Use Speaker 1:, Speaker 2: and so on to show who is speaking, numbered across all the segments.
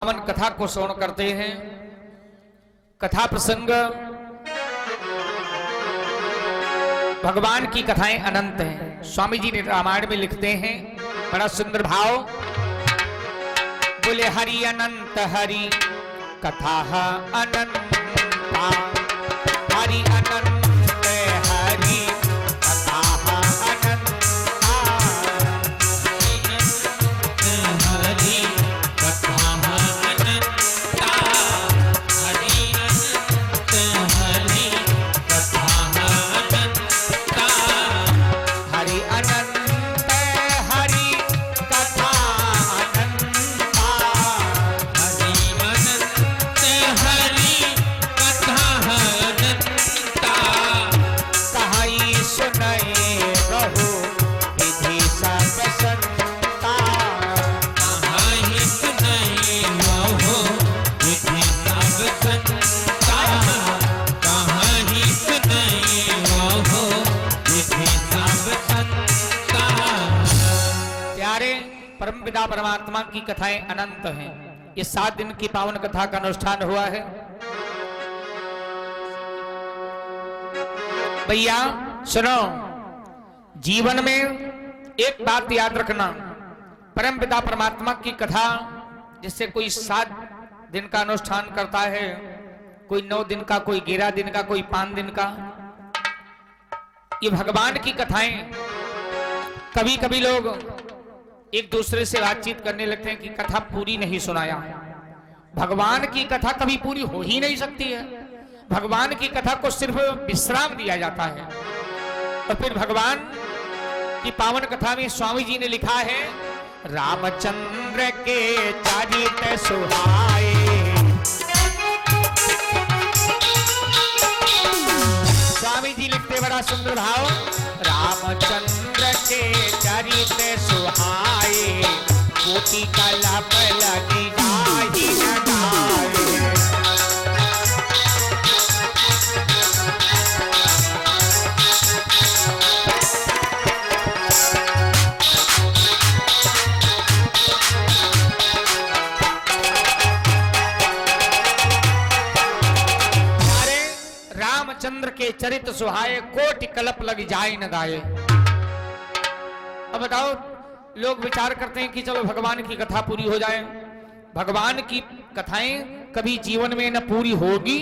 Speaker 1: पावन कथा को श्रवण करते हैं। कथा प्रसंग भगवान की कथाएं अनंत हैं। स्वामी जी ने रामायण में लिखते हैं, बड़ा सुंदर भाव, बोले हरि अनंत हरि कथा अनंता, हरि अनंत हरि कथा अनंता, हरि कथा अनंता, हरि अनंत हरि कथा अनंता, हरि अनंत हरि कथा अनंता, हरि अनंत हरि कथा अनंता, कहाई सुनई बहु विधि सब संता, कहाई सुनई बहु विधि सब संता, कहाई सुनई बहु विधि सब संता। प्यारे परम पिता परमात्मा की कथाएं अनंत हैं। ये 7 दिन की पावन कथा का अनुष्ठान हुआ है। भैया सुनो, जीवन में एक बात याद रखना, परम पिता परमात्मा की कथा जिससे कोई 7 दिन का अनुष्ठान करता है, कोई 9 दिन का, कोई 11 दिन का, कोई 5 दिन का, ये भगवान की कथाएं। कभी कभी लोग एक दूसरे से बातचीत करने लगते हैं कि कथा पूरी नहीं सुनाया। भगवान की कथा कभी पूरी हो ही नहीं सकती है। भगवान की कथा को सिर्फ विश्राम दिया जाता है। और फिर भगवान की पावन कथा में स्वामी जी ने लिखा है, रामचंद्र के चरित सुहाए, स्वामी जी लिखते बड़ा सुंदर भाव, रामचंद्र के चरित सुहाए, कोटि कलप लगी जाहि न जाए। रामचंद्र के चरित सुहाए, कोटि कल्प लग जाए न दाए। अब बताओ, लोग विचार करते हैं कि चलो भगवान की कथा पूरी हो जाए। भगवान की कथाएं कभी जीवन में न पूरी होगी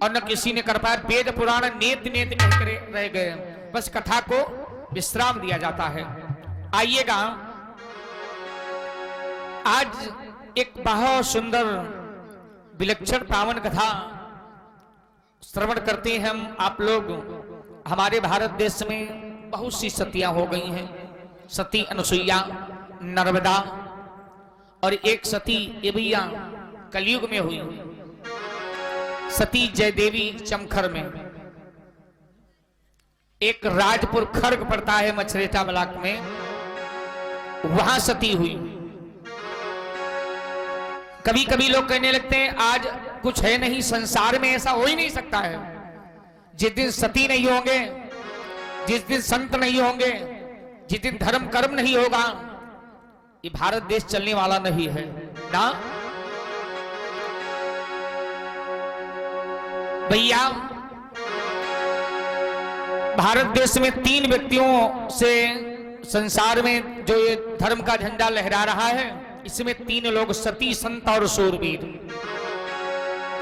Speaker 1: और न किसी ने कर पाया। वेद पुराण नेत नेत कह कर रह गए, बस कथा को विश्राम दिया जाता है। आइएगा, आज एक बहुत सुंदर विलक्षण पावन कथा श्रवण करते हैं हम आप लोग। हमारे भारत देश में बहुत सी सतियां हो गई हैं। सती अनुसुईया, नर्मदा, और एक सती ये भैया कलयुग में हुई, सती जयदेवी चमखर में। एक राजपुर खर्ग पड़ता है मछरेटा ब्लॉक में, वहां सती हुई। कभी कभी लोग कहने लगते हैं आज कुछ है नहीं, संसार में ऐसा हो ही नहीं सकता है। जिस दिन सती नहीं होंगे, जिस दिन संत नहीं होंगे, जिस दिन धर्म कर्म नहीं होगा, ये भारत देश चलने वाला नहीं है ना भैया। भारत देश में 3 व्यक्तियों से संसार में जो ये धर्म का झंडा लहरा रहा है, इसमें 3 लोग सती, संत और शूरवीर,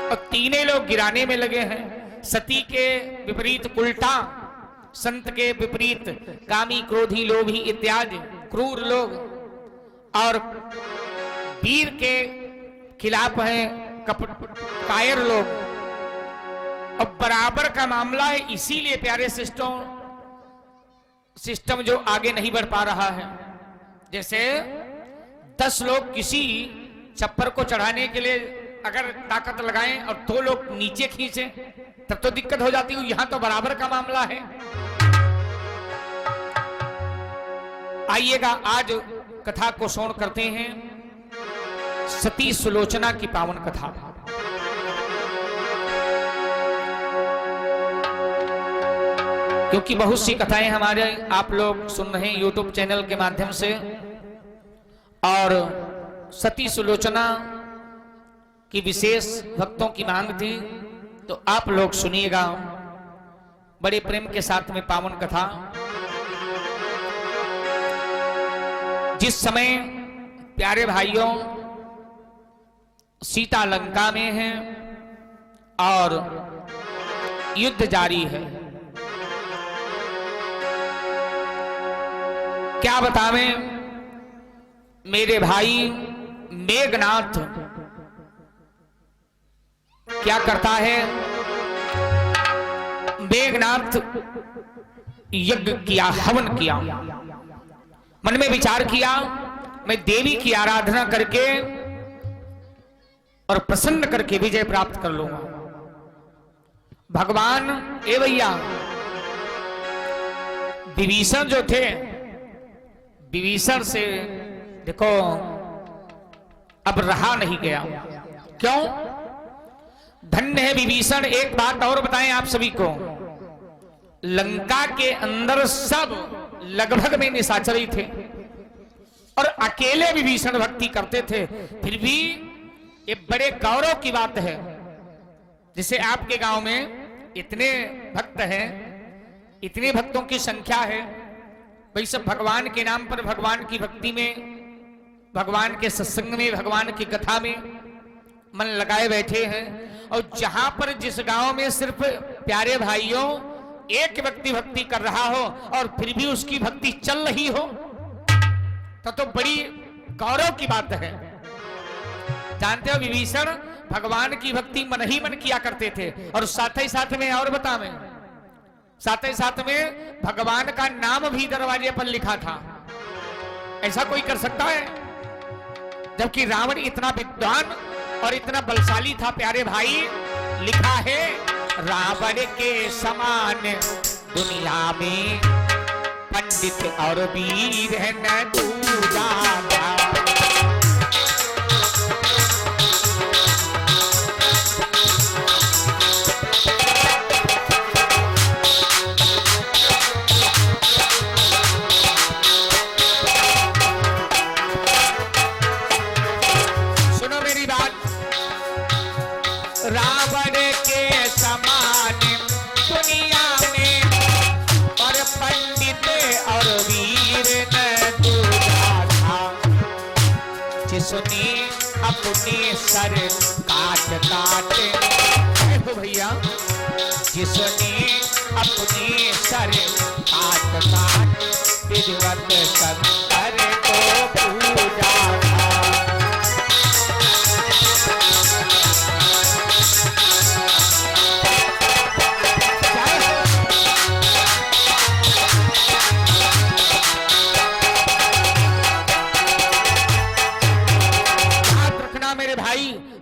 Speaker 1: और 3 लोग गिराने में लगे हैं। सती के विपरीत उल्टा, संत के विपरीत कामी, क्रोधी, लोभी इत्यादि क्रूर लोग, और वीर के खिलाफ हैं कायर लोग। अब बराबर का मामला है, इसीलिए प्यारे सिस्टम जो आगे नहीं बढ़ पा रहा है। जैसे 10 लोग किसी छप्पर को चढ़ाने के लिए अगर ताकत लगाएं और 2 लोग नीचे खींचे, तब तो दिक्कत हो जाती है। यहां तो बराबर का मामला है। आइएगा, आज कथा को श्रवण करते हैं, सती सुलोचना की पावन कथा। क्योंकि बहुत सी कथाएं हमारे आप लोग सुन रहे हैं यूट्यूब चैनल के माध्यम से, और सती सुलोचना की विशेष भक्तों की मांग थी, तो आप लोग सुनिएगा बड़े प्रेम के साथ में पावन कथा। जिस समय प्यारे भाइयों सीता लंका में हैं और युद्ध जारी है, क्या बतावें, मेरे भाई मेघनाथ क्या करता है, मेघनाथ यज्ञ किया, हवन किया, मन में विचार किया मैं देवी की आराधना करके और प्रसन्न करके विजय प्राप्त कर लूंगा। भगवान ए भैया विभीषण जो थे, विभीषण से देखो अब रहा नहीं गया। क्यों? धन्य है विभीषण। एक बात और बताएं आप सभी को, लंका के अंदर सब लगभग में निशाचरी थे और अकेले विभीषण भक्ति करते थे। फिर भी ये बड़े गौरव की बात है, जैसे आपके गांव में इतने भक्त हैं, इतने भक्तों की संख्या है, वही सब भगवान के नाम पर, भगवान की भक्ति में, भगवान के सत्संग में, भगवान की कथा में मन लगाए बैठे हैं। और जहां पर जिस गांव में सिर्फ प्यारे भाइयों एक व्यक्ति भक्ति कर रहा हो और फिर भी उसकी भक्ति चल रही हो, तो बड़ी गौरव की बात है। जानते हो विभीषण भगवान की भक्ति मन ही मन किया करते थे, और साथ ही साथ में और बतावें, साथ ही साथ में भगवान का नाम भी दरवाजे पर लिखा था। ऐसा कोई कर सकता है? जबकि रावण इतना विद्वान और इतना बलशाली था प्यारे भाई, लिखा है रावण के समान दुनिया में पंडित और वीर है न दूजा। रावण के समान दुनिया में और पंडित और वीर न दूजा था, जिसने अपने सर काट काट, देखो भैया, जिसने अपने सर काट काट विधिवत शंकर को पूजा था।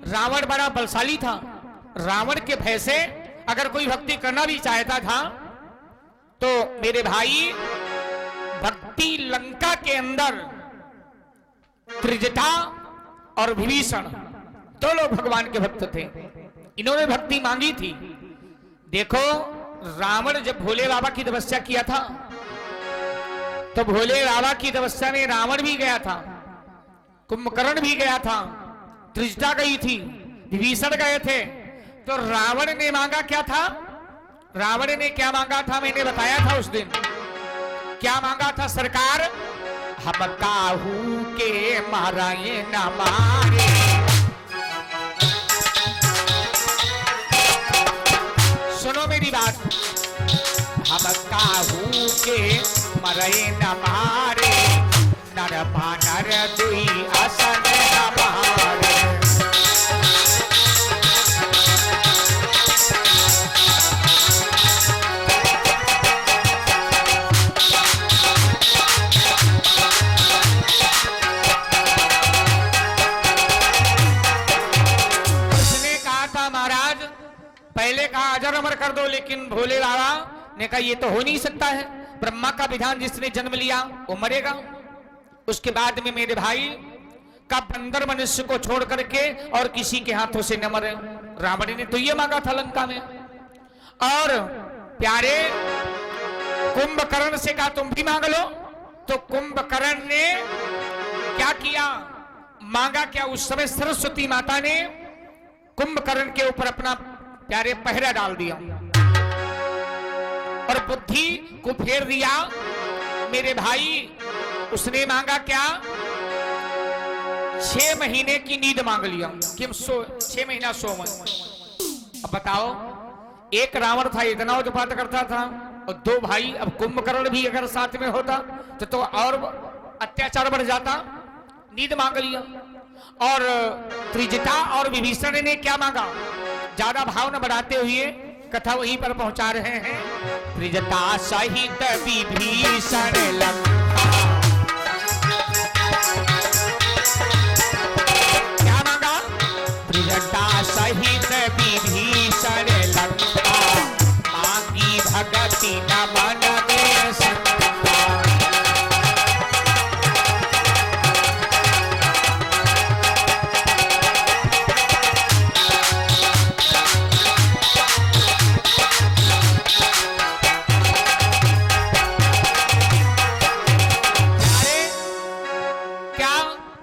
Speaker 1: रावण बड़ा बलशाली था। रावण के भय से अगर कोई भक्ति करना भी चाहता था तो मेरे भाई भक्ति लंका के अंदर त्रिजटा और विभीषण दो लोग भगवान के भक्त थे, इन्होंने भक्ति मांगी थी। देखो रावण जब भोले बाबा की तपस्या किया था तो भोले बाबा की तपस्या में रावण भी गया था, कुंभकर्ण भी गया था, त्रिजटा गई थी, विभीषण गए थे। तो रावण ने मांगा क्या था? रावण ने क्या मांगा था? मैंने बताया था उस दिन क्या मांगा था। सरकार हम काहू के माराए न मारे, सुनो मेरी बात, हम काहू के मरे न मारे, नर बानर दुई असन हमारे। उसने कहा था महाराज, पहले कहा अजर अमर कर दो, लेकिन भोले बाबा ने कहा ये तो हो नहीं सकता है, ब्रह्मा का विधान जिसने जन्म लिया वो मरेगा। उसके बाद में मेरे भाई का बंदर मनुष्य को छोड़ करके और किसी के हाथों से न मरे। रावण ने तो ये मांगा था लंका में। और प्यारे कुंभकर्ण से कहा तुम भी मांग लो, तो कुंभकर्ण ने क्या किया? मांगा क्या? उस समय सरस्वती माता ने कुंभकर्ण के ऊपर अपना प्यारे पहरा डाल दिया और बुद्धि को फेर दिया। मेरे भाई उसने मांगा क्या? 6 महीने की नींद मांग लिया कि हम 6 महीना सो मैं। अब बताओ, एक रावण था इतना उत्पात करता था और 2 भाई, अब कुंभकर्ण भी अगर साथ में होता तो और अत्याचार बढ़ जाता। नींद मांग लिया। और त्रिजटा और विभीषण ने क्या मांगा? ज्यादा भाव न बढ़ाते हुए कथा वहीं पर पहुंचा रहे हैं। त्रिजटा सहित विभीषण लंका, क्या मांगा? त्रिजटा सहित विभीषण लंका, मांगी भगति न मन में शंका।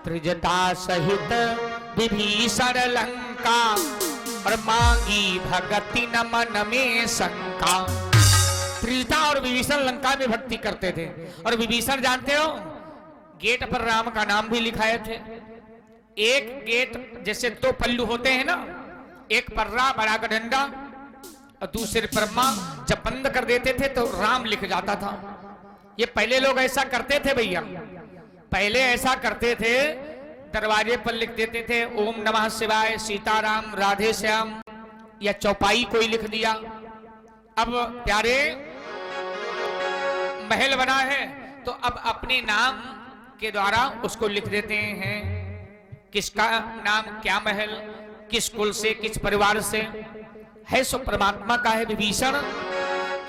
Speaker 1: त्रिजटा सहित विभीषण लंका और मांगी भगति न मन में शंका। त्रिजटा और विभीषण लंका में भक्ति करते थे। और विभीषण जानते हो, गेट पर राम का नाम भी लिखाए थे। एक गेट जैसे 2 पल्लू होते हैं ना, एक पर्रा बड़ा का डंडा और दूसरे परमा, जब बंद कर देते थे तो राम लिख जाता था। ये पहले लोग ऐसा करते थे भैया, पहले ऐसा करते थे, दरवाजे पर लिख देते थे ओम नमः शिवाय, सीताराम, राधे श्याम, या चौपाई कोई लिख दिया। अब प्यारे महल बना है तो अब अपने नाम के द्वारा उसको लिख देते हैं। किसका नाम, क्या महल, किस कुल से, किस परिवार से है, सो परमात्मा का है विभीषण।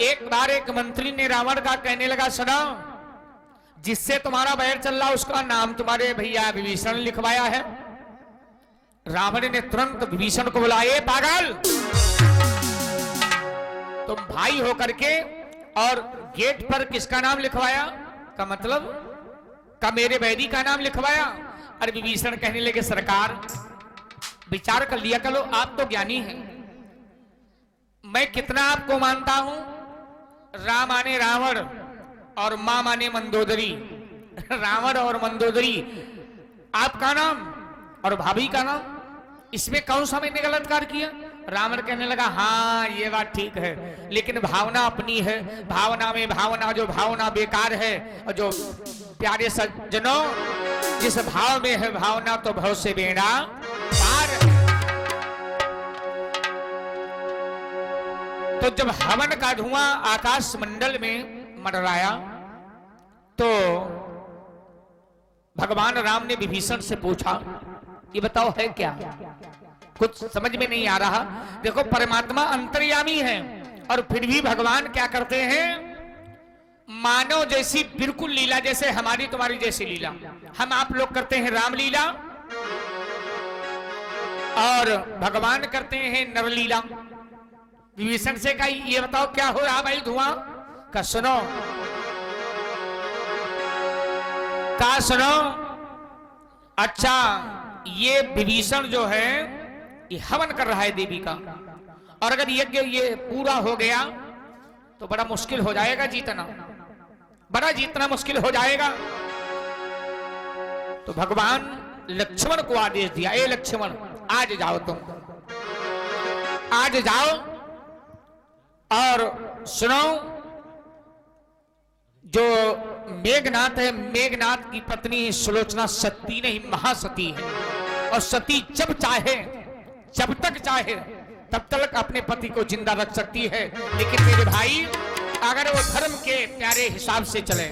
Speaker 1: एक बार एक मंत्री ने रावण का कहने लगा, सुना, जिससे तुम्हारा बैर चल रहा उसका नाम तुम्हारे भैया विभीषण लिखवाया है। रावण ने तुरंत विभीषण को बुलाए, पागल, तुम भाई होकर के और गेट पर किसका नाम लिखवाया? का मतलब का मेरे वैदी का नाम लिखवाया। और विभीषण कहने लगे, सरकार विचार कर लिया करो, आप तो ज्ञानी हैं, मैं कितना आपको मानता हूं। राम माने रावण और मां माने मंदोदरी। रावण और मंदोदरी आपका नाम और भाभी का नाम, इसमें कौन सा मैंने गलत कार्य किया? रावण कहने लगा, हाँ ये बात ठीक है, लेकिन भावना अपनी है, भावना में भावना, जो भावना बेकार है। और जो प्यारे सज्जनों, जिस भाव में है भावना तो भाव से बेड़ा पार। तो जब हवन का धुआं आकाश मंडल में मंडराया तो भगवान राम ने विभीषण से पूछा, ये बताओ है क्या? कुछ समझ में नहीं आ रहा। देखो, परमात्मा अंतर्यामी है और फिर भी भगवान क्या करते हैं? मानव जैसी बिल्कुल लीला, जैसे हमारी तुम्हारी जैसी लीला हम आप लोग करते हैं रामलीला, और भगवान करते हैं नरलीला। विभीषण से कहा, ये बताओ क्या हो रहा भाई धुआं का? सुनो, का सुनो, अच्छा ये विभीषण जो है ये हवन कर रहा है देवी का, और अगर यज्ञ ये पूरा हो गया तो बड़ा मुश्किल हो जाएगा जीतना, बड़ा जीतना मुश्किल हो जाएगा। तो भगवान लक्ष्मण को आदेश दिया, ए लक्ष्मण आज जाओ, तुम आज जाओ और सुनो, जो मेघनाथ है, मेघनाथ की पत्नी सुलोचना सती नहीं महासती है, और सती जब चाहे, जब तक चाहे तब तक अपने पति को जिंदा रख सकती है। लेकिन मेरे भाई, अगर वो धर्म के प्यारे हिसाब से चले,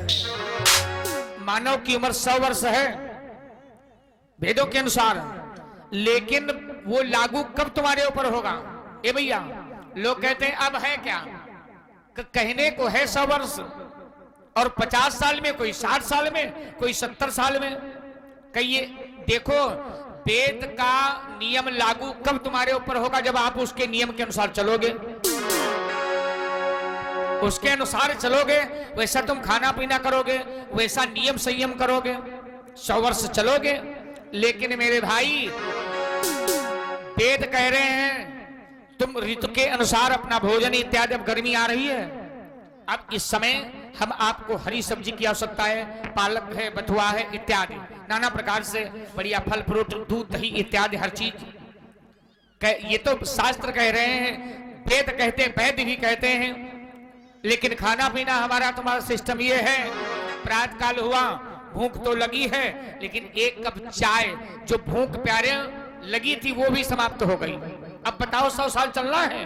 Speaker 1: मानव की उम्र 100 वर्ष है वेदों के अनुसार, लेकिन वो लागू कब तुम्हारे ऊपर होगा? ए भैया, लोग कहते हैं अब है क्या, कहने को है 100 वर्ष, और 50 साल में, कोई 60 साल में, कोई 70 साल में। कहिए, देखो वेद का नियम लागू कब तुम्हारे ऊपर होगा? जब आप उसके नियम के अनुसार चलोगे, उसके अनुसार चलोगे, वैसा तुम खाना पीना करोगे, वैसा नियम संयम करोगे, 100 वर्ष चलोगे। लेकिन मेरे भाई, वेद कह रहे हैं तुम ऋतु के अनुसार अपना भोजन इत्यादि, अब गर्मी आ रही है, अब इस समय हम आपको हरी सब्जी की आवश्यकता है, पालक है, बथुआ है इत्यादि, नाना प्रकार से बढ़िया फल फ्रूट, दूध दही इत्यादि हर चीज। ये तो शास्त्र कह रहे हैं, वेद कहते हैं, वैद्य भी कहते हैं, लेकिन खाना पीना हमारा तुम्हारा सिस्टम ये है, प्रातः काल हुआ, भूख तो लगी है, लेकिन एक कप चाय जो भूख प्यारे लगी थी वो भी समाप्त हो गई। अब बताओ 100 साल चलना है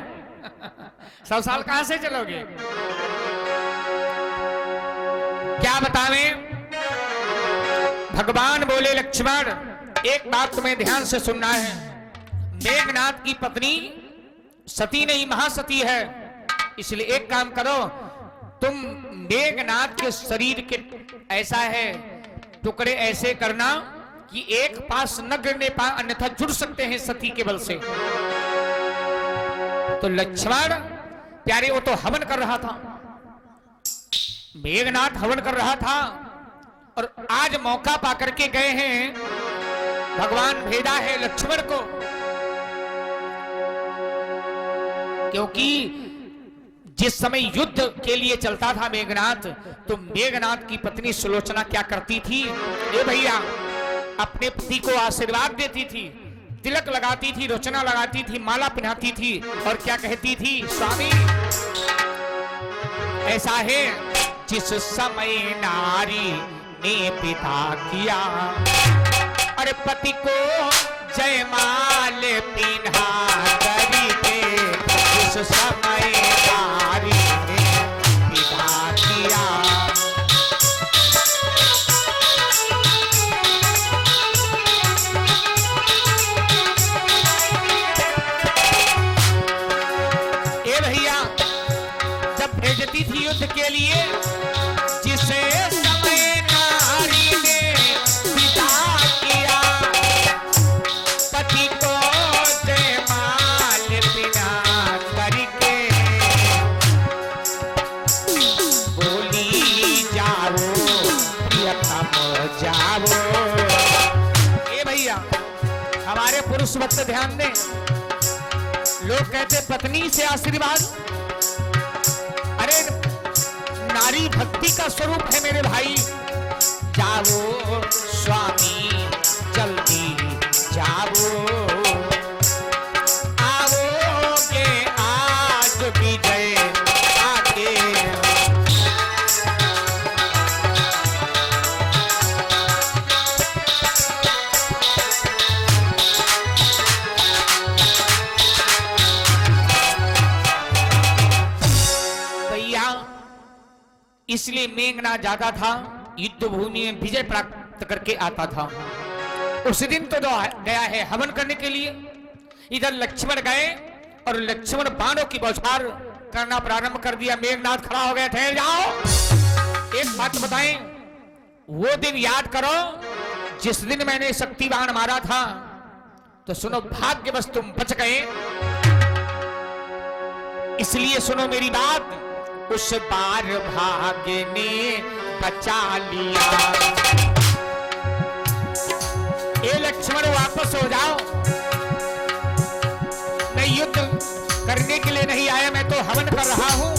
Speaker 1: 100 साल कहां से चलोगे? क्या बतावें? भगवान बोले लक्ष्मण एक बात तुम्हें ध्यान से सुनना है, मेघनाथ की पत्नी सती नहीं महासती है, इसलिए एक काम करो, तुम मेघनाथ के शरीर के ऐसा है टुकड़े ऐसे करना कि एक पास न गिरने पाए, अन्यथा जुड़ सकते हैं सती के बल से। तो लक्ष्मण प्यारे वो तो हवन कर रहा था, मेघनाथ हवन कर रहा था, और आज मौका पाकर के गए हैं, भगवान भेजा है लक्ष्मण को, क्योंकि जिस समय युद्ध के लिए चलता था मेघनाथ, तो मेघनाथ की पत्नी सुलोचना क्या करती थी, ए भैया, अपने पति को आशीर्वाद देती थी, तिलक लगाती थी, रोचना लगाती थी, माला पहनाती थी, और क्या कहती थी, स्वामी ऐसा है जिस समय नारी ने पिता किया, अरे पति को जयमाल पिन्हा करी के, जिस समय नारी ने पिता किया। भेजती थी युद्ध के लिए, जिसे समय नारी ने पिता किया, पति को जयमाल पिन्हा करके, बोली जाओ प्रियतम जाओ। ए भैया हमारे पुरुष वक्त ध्यान दें, लोग कहते पत्नी से आशीर्वाद, अरे नारी भक्ति का स्वरूप है मेरे भाई, जाओ स्वामी जल्दी जाओ, आओगे आज विजय आगे। इसलिए मेघनाथ जाता था, युद्ध भूमि में विजय प्राप्त करके आता था। उस दिन तो गया है हवन करने के लिए, इधर लक्ष्मण गए और लक्ष्मण बाणों की बौछार करना प्रारंभ कर दिया। मेघनाथ खड़ा हो गया, ठहर जाओ, एक बात बताएं, वो दिन याद करो जिस दिन मैंने शक्ति बाण मारा था, तो सुनो भाग्यवश तुम बच गए, इसलिए सुनो मेरी बात, उस बार भाग्य ने बचा लिया। ए लक्ष्मण वापस हो जाओ, मैं युद्ध करने के लिए नहीं आया, मैं तो हवन कर रहा हूं।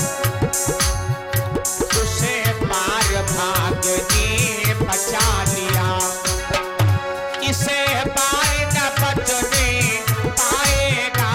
Speaker 1: उसे बार भाग्य ने बचा लिया, इसे बार न बचने पाएगा।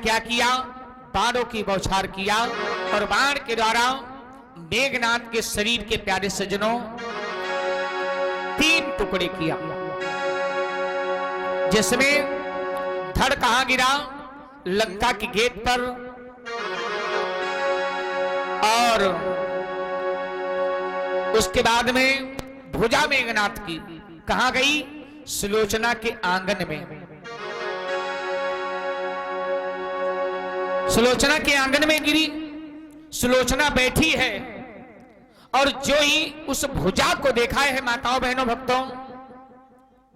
Speaker 1: क्या किया, बाणों की बौछार किया और बाण के द्वारा मेघनाथ के शरीर के प्यारे सज्जनों 3 टुकड़े किया, जिसमें धड़ कहां गिरा, लंका की गेट पर, और उसके बाद में भुजा मेघनाथ की कहां गई, सुलोचना के आंगन में। सुलोचना के आंगन में गिरी, सुलोचना बैठी है और जो ही उस भुजा को देखा है, माताओं बहनों भक्तों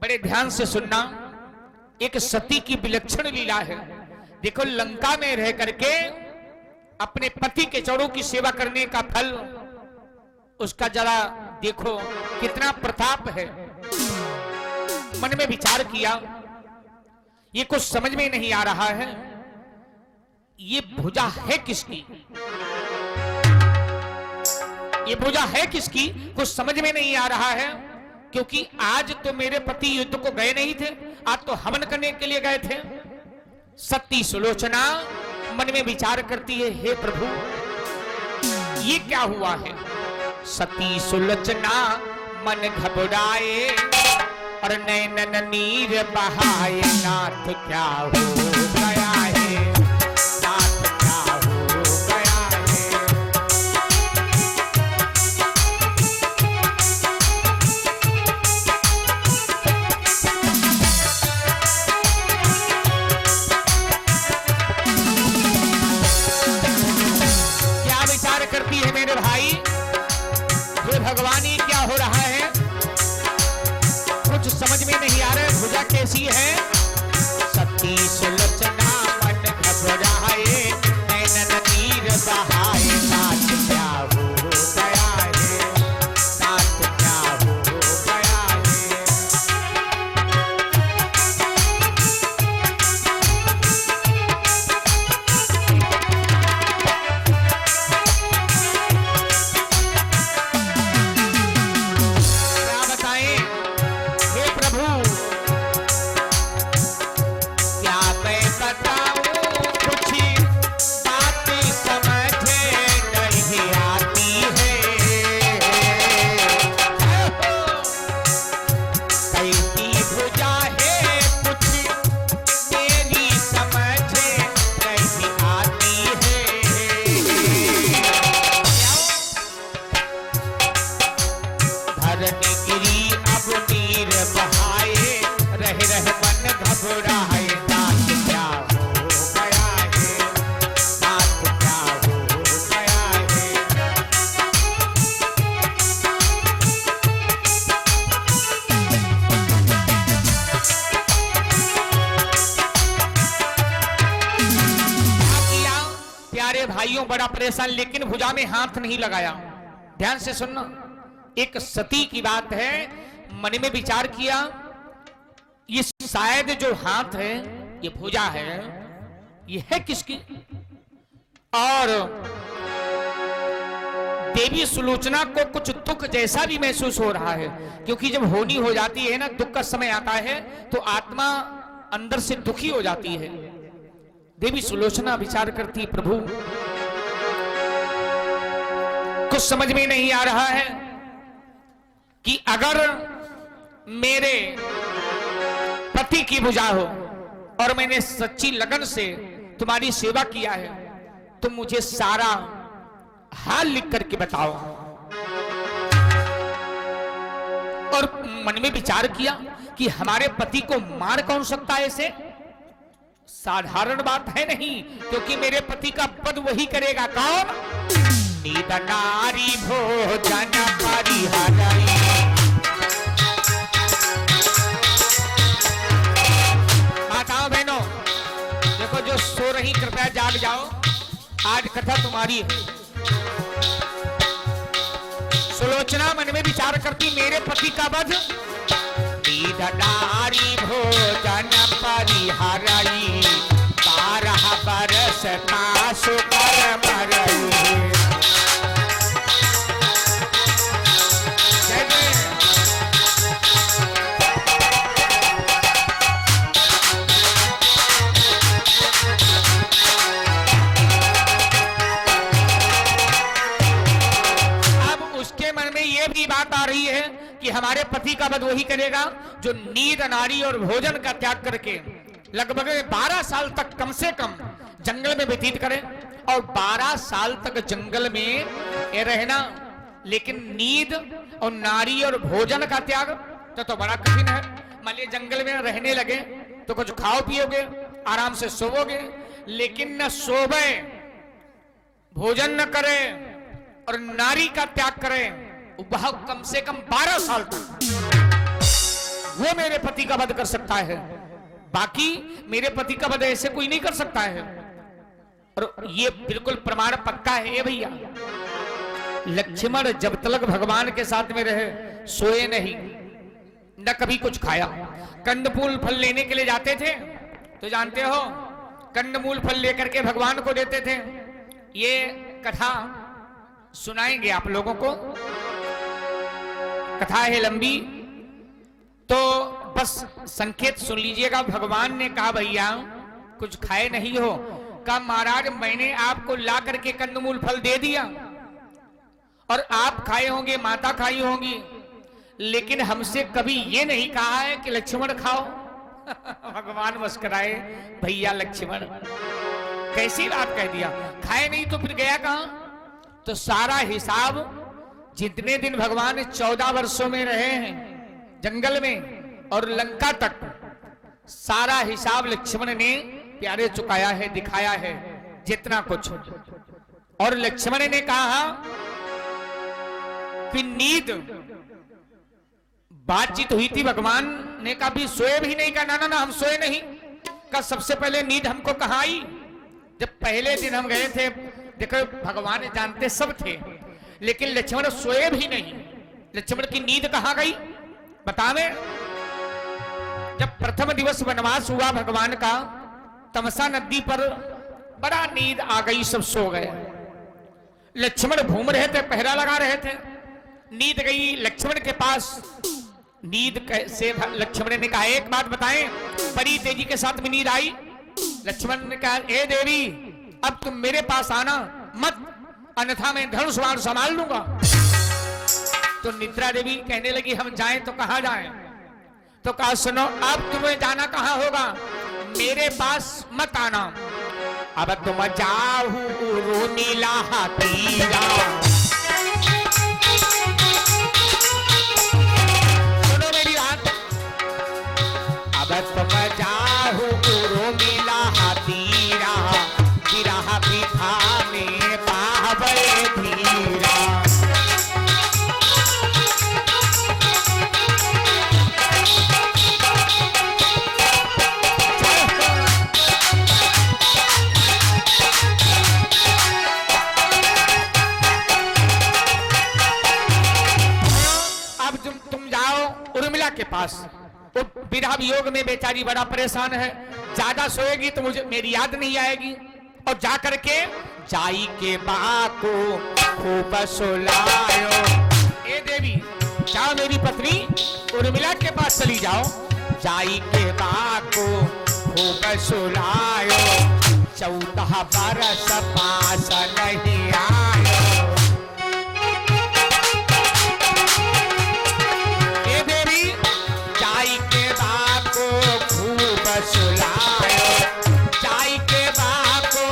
Speaker 1: बड़े ध्यान से सुनना, एक सती की विलक्षण लीला है। देखो, लंका में रह करके अपने पति के चरणों की सेवा करने का फल उसका जरा देखो कितना प्रताप है। मन में विचार किया, ये कुछ समझ में नहीं आ रहा है, ये भुजा है किसकी, ये भुजा है किसकी, कुछ समझ में नहीं आ रहा है। क्योंकि आज तो मेरे पति युद्ध को गए नहीं थे, आज तो हवन करने के लिए गए थे। सती सुलोचना मन में विचार करती है, हे प्रभु ये क्या हुआ है। सती सुलोचना मन घबराए और नैनन नीर बहाए, नाथ क्या हो गया है, नाथ क्या हो गया है। क्या विचार करती है मेरे भाई, हे भगवान ये क्या हो रहा है, कुछ समझ में नहीं आ रहा है, भुजा कैसी है। सती सुलोचना मन घबराए, नैनन नीर बहाए, नाथ क्या हो गया है, नाथ क्या हो गया है। क्या बताएं, हे प्रभु क्या मैं बताऊं, कुछ बातें समझ नहीं आती है। कैसी भुजा है कुछ मेरी समझ नहीं आती है। धरनी गिरी अब नीर बहाए, रह रह मन घबराए, नाथ क्या हो गया है, नाथ क्या हो गया है। क्या किया प्यारे भाइयों, बड़ा परेशान, लेकिन भुजा में हाथ नहीं लगाया। ध्यान से सुनना, एक सती की बात है, मन में विचार किया, ये शायद जो हाथ है, ये भुजा है, ये है किसकी। और देवी सुलोचना को कुछ दुख जैसा भी महसूस हो रहा है, क्योंकि जब होनी हो जाती है ना, दुख का समय आता है तो आत्मा अंदर से दुखी हो जाती है। देवी सुलोचना विचार करती, प्रभु कुछ समझ में नहीं आ रहा है कि अगर मेरे पति की भुजा हो और मैंने सच्ची लगन से तुम्हारी सेवा किया है, तो मुझे सारा हाल लिख करके बताओ। और मन में विचार किया कि हमारे पति को मार कौन सकता है, इसे साधारण बात है नहीं, क्योंकि मेरे पति का पद वही करेगा, कौन, नीद नारी भोजन परिहरई। माताओं बहनों देखो, जो सो रही कृपया जाग जाओ, आज कथा तुम्हारी है। सुलोचना मन में विचार करती, मेरे पति का वध, नीद नारी भोजन परिहरई, 12 बरस पासु कर मरई। बात आ रही है कि हमारे पति का वध वही करेगा जो नींद, नारी और भोजन का त्याग करके लगभग 12 साल तक कम से कम जंगल में व्यतीत करे। और 12 साल तक जंगल में रहना, लेकिन नींद और नारी और भोजन का त्याग तो बड़ा कठिन है। मान लीजिए जंगल में रहने लगे तो कुछ खाओ पियोगे, आराम से सोओगे, लेकिन न सोवे, भोजन न करे और नारी का त्याग करे, वह कम से कम 12 साल तक वो मेरे पति का वध कर सकता है। बाकी मेरे पति का वध ऐसे कोई नहीं कर सकता है। और ये बिल्कुल प्रमाण पक्का है। ये भैया लक्ष्मण जब तक भगवान के साथ में रहे सोए नहीं, न कभी कुछ खाया। कंदमूल फल लेने के लिए जाते थे तो जानते हो कंदमूल फल लेकर के भगवान को देते थे। ये कथा सुनाएंगे आप लोगों को, कथा है लंबी, तो बस संकेत सुन लीजिएगा। भगवान ने कहा भैया कुछ खाए नहीं हो, कहा महाराज मैंने आपको ला करके कंदमूल फल दे दिया और आप खाए होंगे, माता खाई होंगी, लेकिन हमसे कभी ये नहीं कहा है कि लक्ष्मण खाओ। भगवान मुस्कुराए, भैया लक्ष्मण कैसी बात कह दिया, खाए नहीं तो फिर गया कहां? तो सारा हिसाब जितने दिन भगवान 14 वर्षों में रहे हैं जंगल में और लंका तक, सारा हिसाब लक्ष्मण ने प्यारे चुकाया है, दिखाया है जितना कुछ। और लक्ष्मण ने कहा कि नींद, बातचीत हुई थी, भगवान ने कहा भी सोए भी नहीं, कहा ना ना हम सोए नहीं। का सबसे पहले नींद हमको कहाँ आई? जब पहले दिन हम गए थे, देखो भगवान जानते सब थे, लेकिन लक्ष्मण सोए भी नहीं। लक्ष्मण की नींद कहाँ गई बतावे? जब प्रथम दिवस वनवास हुआ भगवान का, तमसा नदी पर बड़ा नींद आ गई, सब सो गए। लक्ष्मण घूम रहे थे, पहरा लगा रहे थे, नींद गई लक्ष्मण के पास। नींद कैसे? लक्ष्मण ने कहा एक बात बताएं, बड़ी तेजी के साथ में नींद आई। लक्ष्मण ने कहा ए देवी अब तुम मेरे पास आना मत, अन्यथा मैं धनुष बाण संभाल लूंगा। तो निद्रा देवी कहने लगी हम जाएं तो कहां जाएं? तो कहा सुनो अब तुम्हें जाना कहां होगा, मेरे पास मत आना, अब तुम जाओ नीला हाथीरा। सुनो मेरी बात, अब तुम जाओ नीला हाथीरा, गिरा बिठाने पावे धीरा। के पास तो विरह वियोग में बेचारी बड़ा परेशान है, ज्यादा सोएगी तो मुझे मेरी याद नहीं आएगी। और जाकर के जाई के बाको खूब सुलायो, ए देवी जाओ मेरी पत्नी उर्मिला के पास चली जाओ, जाई के बाको खूब सुलायो, 14 बरस पास नहीं आयो। सुलायो, जाई के बाको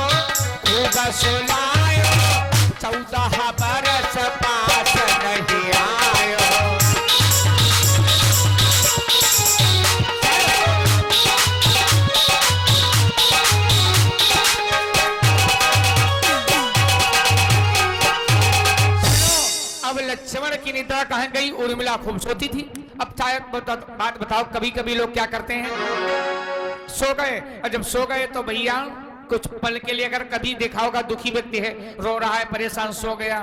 Speaker 1: खूब सुलायो, 14 बरस पास नहीं आयो। अब लक्ष्मण की निद्रा कहाँ गई? उर्मिला खूब सोती थी। अब चाहे बात बताओ, कभी कभी लोग क्या करते हैं, सो गए, और जब सो गए तो भैया कुछ पल के लिए अगर कभी देखा होगा दुखी व्यक्ति है, रो रहा है, परेशान, सो गया,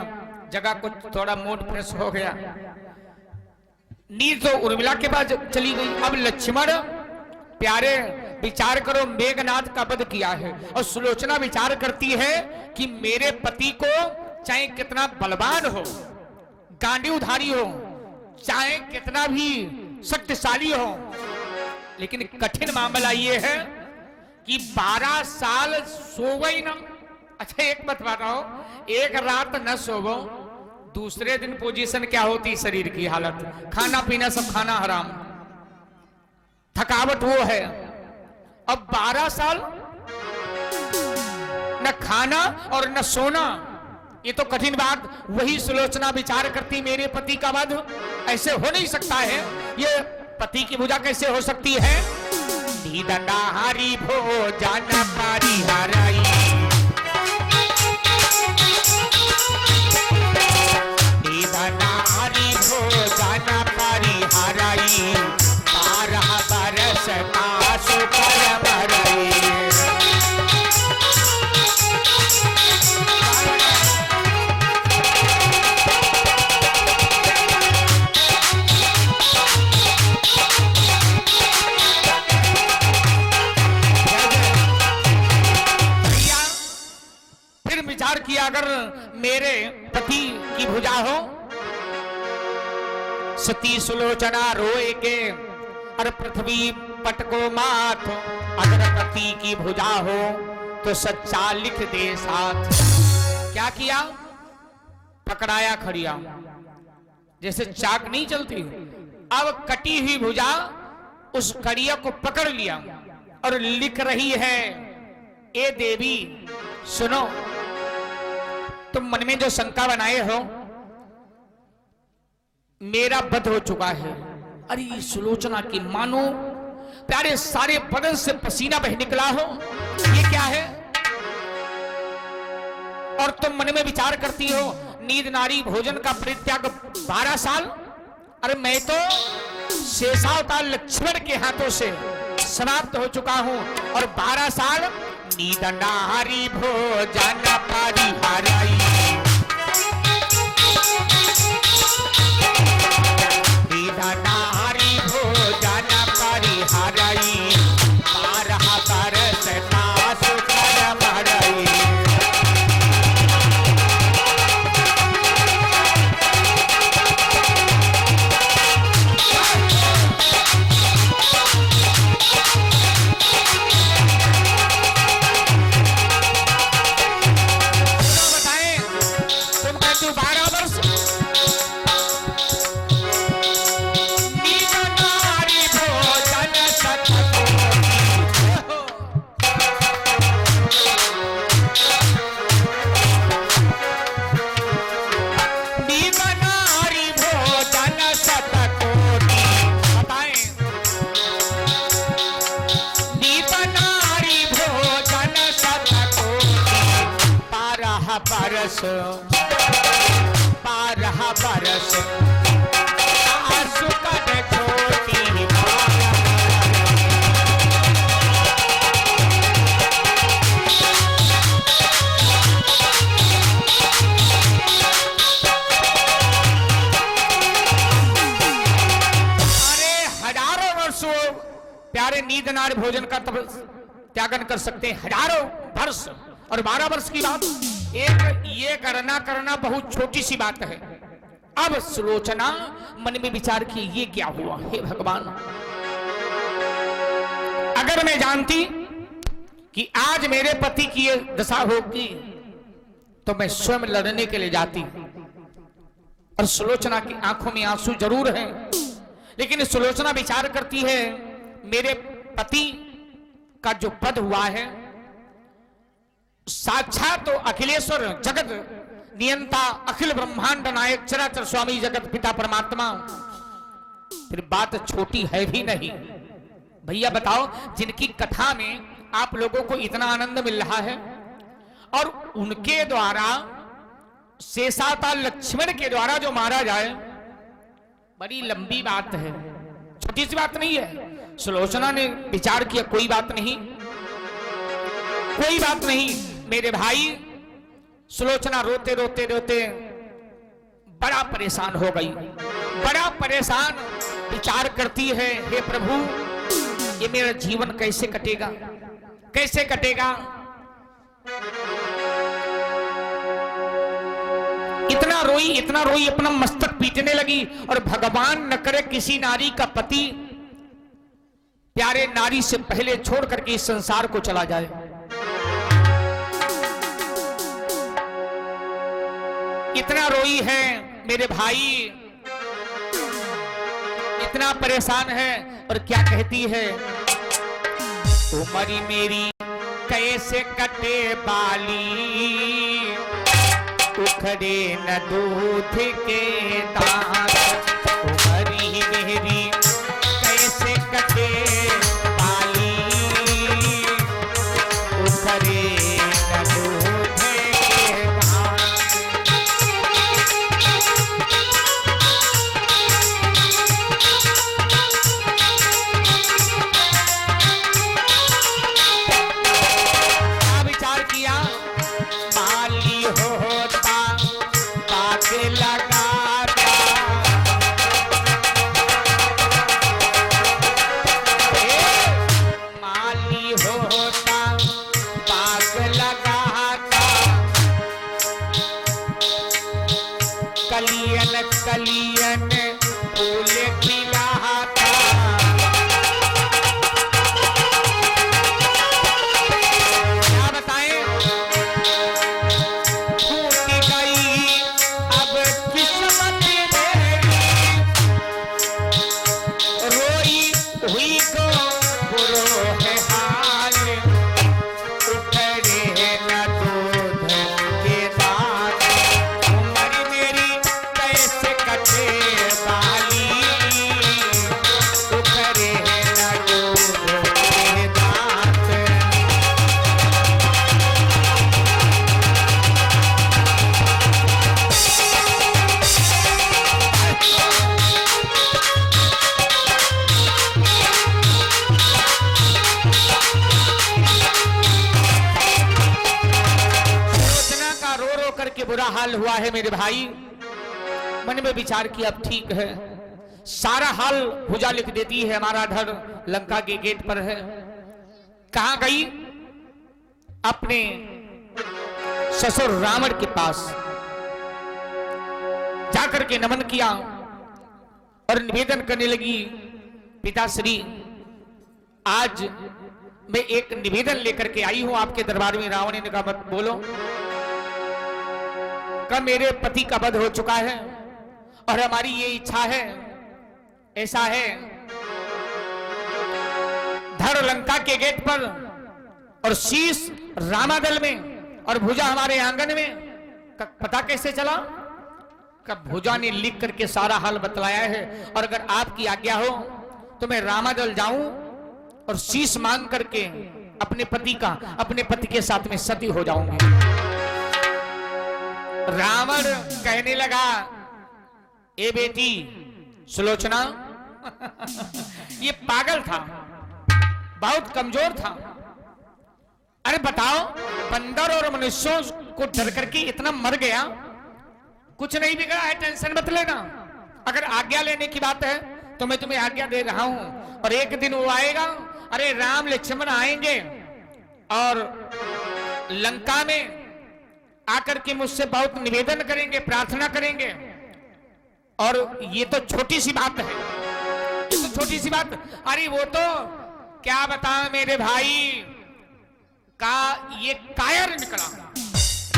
Speaker 1: जगह कुछ थोड़ा मूड फ्रेश हो गया, नींद तो उर्मिला के पास चली गई। अब लक्ष्मण प्यारे विचार करो, मेघनाथ का वध किया है और सुलोचना विचार करती है कि मेरे पति को चाहे कितना बलवान हो, गांडीवधारी हो, चाहे कितना भी शक्तिशाली हो, लेकिन कठिन मामला ये है कि 12 साल सोवो ही ना। अच्छा एक बात बताओ, एक रात न सोवो, दूसरे दिन पोजीशन क्या होती शरीर की हालत, खाना पीना सब खाना हराम, थकावट वो है। अब 12 साल न खाना और न सोना, ये तो कठिन बात। वही सुलोचना विचार करती मेरे पति का वध ऐसे हो नहीं सकता है, ये पति की भुजा कैसे हो सकती है। दंडाहारी भोजन पारी हराई, दंडाहारी भोजन पारी हराई, 12 बरस कासु कर मरई। विचार किया अगर मेरे पति की भुजा हो, सती सुलोचना रोए के और पृथ्वी पट को माथ, अगर पति की भुजा हो तो सच्चा लिख दे साथ। क्या किया, पकड़ाया खड़िया, जैसे चाक नहीं चलती, अब कटी हुई भुजा उस खड़िया को पकड़ लिया और लिख रही है, ए देवी सुनो, तुम मन में जो शंका बनाए हो, मेरा वध हो चुका है। अरे सुलोचना की मानो प्यारे सारे बदन से पसीना बह निकला हो, ये क्या है। और तुम मन में विचार करती हो, नींद नारी भोजन का परित्याग 12 साल, अरे मैं तो शेषावतार लक्ष्मण के हाथों से समाप्त हो चुका हूं, और 12 साल नींद नारी भोजन पारी हराई, नींद नारी भोजन पारी हराई, 12 बरस कासु कर मरई। बरस 12 बरस आंसू कट छोटी अरे हजारों वर्षों प्यारे नींद नारी भोजन का त्यागन कर सकते हैं, हजारों वर्ष, और 12 वर्ष की बात एक ये करना बहुत छोटी सी बात है। अब सुलोचना मन में विचार की, ये क्या हुआ, हे भगवान, अगर मैं जानती कि आज मेरे पति की ये दशा होगी तो मैं स्वयं लड़ने के लिए जाती। और सुलोचना की आंखों में आंसू जरूर हैं, लेकिन सुलोचना विचार करती है, मेरे पति का जो पद हुआ है, साक्षात तो अखिलेश्वर जगत नियंता अखिल ब्रह्मांड नायक चराचर स्वामी जगत पिता परमात्मा, फिर बात छोटी है भी नहीं। भैया बताओ, जिनकी कथा में आप लोगों को इतना आनंद मिल रहा है, और उनके द्वारा शेषावतार लक्ष्मण के द्वारा जो मारा जाए, बड़ी लंबी बात है, छोटी सी बात नहीं है। सुलोचना ने विचार किया, कोई बात नहीं, कोई बात नहीं मेरे भाई। सुलोचना रोते रोते रोते बड़ा परेशान हो गई, बड़ा परेशान विचार करती है, हे प्रभु ये मेरा जीवन कैसे कटेगा, कैसे कटेगा। इतना रोई अपना मस्तक पीटने लगी, और भगवान न करे किसी नारी का पति प्यारे नारी से पहले छोड़ करके इस संसार को चला जाए। इतना रोई है मेरे भाई इतना परेशान है और क्या कहती है, उमरी मेरी कैसे कटे बाली, उखड़े न दूध के दांत, उमरी मेरी कैसे कटे बाली, उखड़े न दूध के दांत। कलियन फूल खिलाता, क्या बताएं, फूट गई अब किस्मत मेरी, रोई हुई को बुरो है हाल, उखड़े न दूध के दांत, उमर मेरी कैसे कटे बाली, उखड़े न दूध के दांत। सुलोचना का रो रो करके बुरा हाल हुआ है मेरे भाई। मन में विचार किया अब ठीक है, सारा हाल भुजा लिख देती है, हमारा धड़ लंका के गेट पर है। कहां गई? अपने ससुर रावण के पास जाकर के नमन किया और निवेदन करने लगी, पिताश्री आज मैं एक निवेदन लेकर के आई हूं आपके दरबार में। रावण ने कहा मत बोलो, कब मेरे पति का वध हो चुका है और हमारी ये इच्छा है, ऐसा है, धड़ लंका के गेट पर और शीश रामादल में और भुजा हमारे आंगन में। पता कैसे चला? कब भुजा ने लिख करके सारा हाल बतलाया है, और अगर आपकी आज्ञा हो तो मैं रामादल जाऊं और शीश मांग करके अपने पति के साथ में सती हो जाऊंगी। रावण कहने लगा, ए बेटी सुलोचना, ये पागल था, बहुत कमजोर था। अरे बताओ, बंदर और मनुष्यों को डर करके इतना मर गया, कुछ नहीं बिगड़ा है, टेंशन मत लेना। अगर आज्ञा लेने की बात है तो मैं तुम्हें आज्ञा दे रहा हूं, और एक दिन वो आएगा, अरे राम लक्ष्मण आएंगे और लंका में आकर के मुझसे बहुत निवेदन करेंगे, प्रार्थना करेंगे, और ये तो छोटी सी बात है, ये तो छोटी सी बात। अरे वो तो क्या बता मेरे भाई का ये कायर निकला।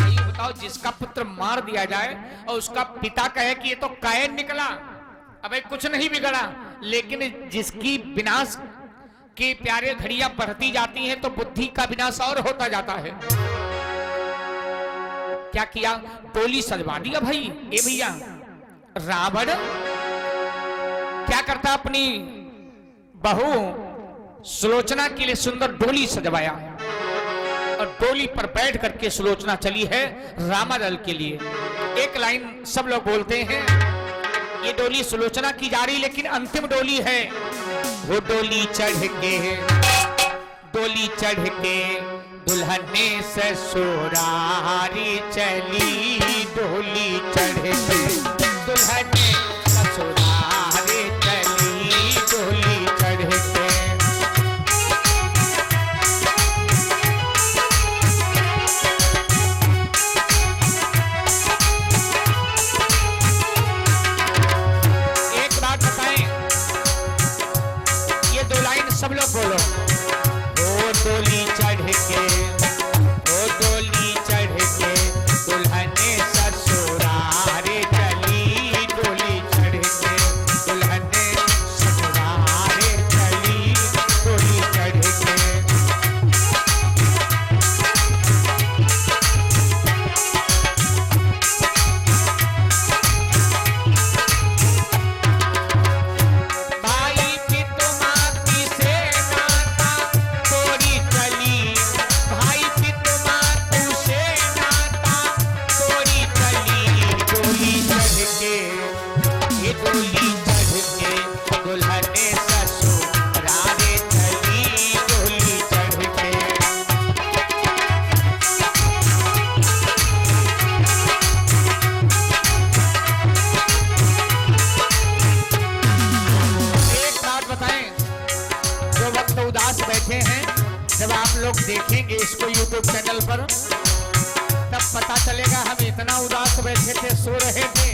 Speaker 1: ये बताओ, जिसका पुत्र मार दिया जाए और उसका पिता कहे कि ये तो कायर निकला, अबे कुछ नहीं बिगड़ा, लेकिन जिसकी विनाश की प्यारे घड़ियां बढ़ती जाती हैं तो बुद्धि का विनाश और होता जाता है। क्या किया? टोली सजवा दिया भाई। ए भैया, रावण क्या करता, अपनी बहू सुलोचना के लिए सुंदर डोली सजवाया और डोली पर बैठ करके सुलोचना चली है रामादल के लिए। एक लाइन सब लोग बोलते हैं, ये डोली सुलोचना की जा रही, लेकिन अंतिम डोली है। वो डोली चढ़ के दुल्हन ने ससुरारी चली, डोली चढ़ के दुल्हन ने ससुरारी चली, डोली चढ़ के। एक बात बताएं, ये दो लाइन सब लोग बोलो। ओ डोली चढ़ के, ओ डोली चढ़ के दुल्हन ससुरारे चली, बैठे हैं, जब आप लोग देखेंगे इसको YouTube चैनल पर तब पता चलेगा हम इतना उदास बैठे थे, सो रहे थे।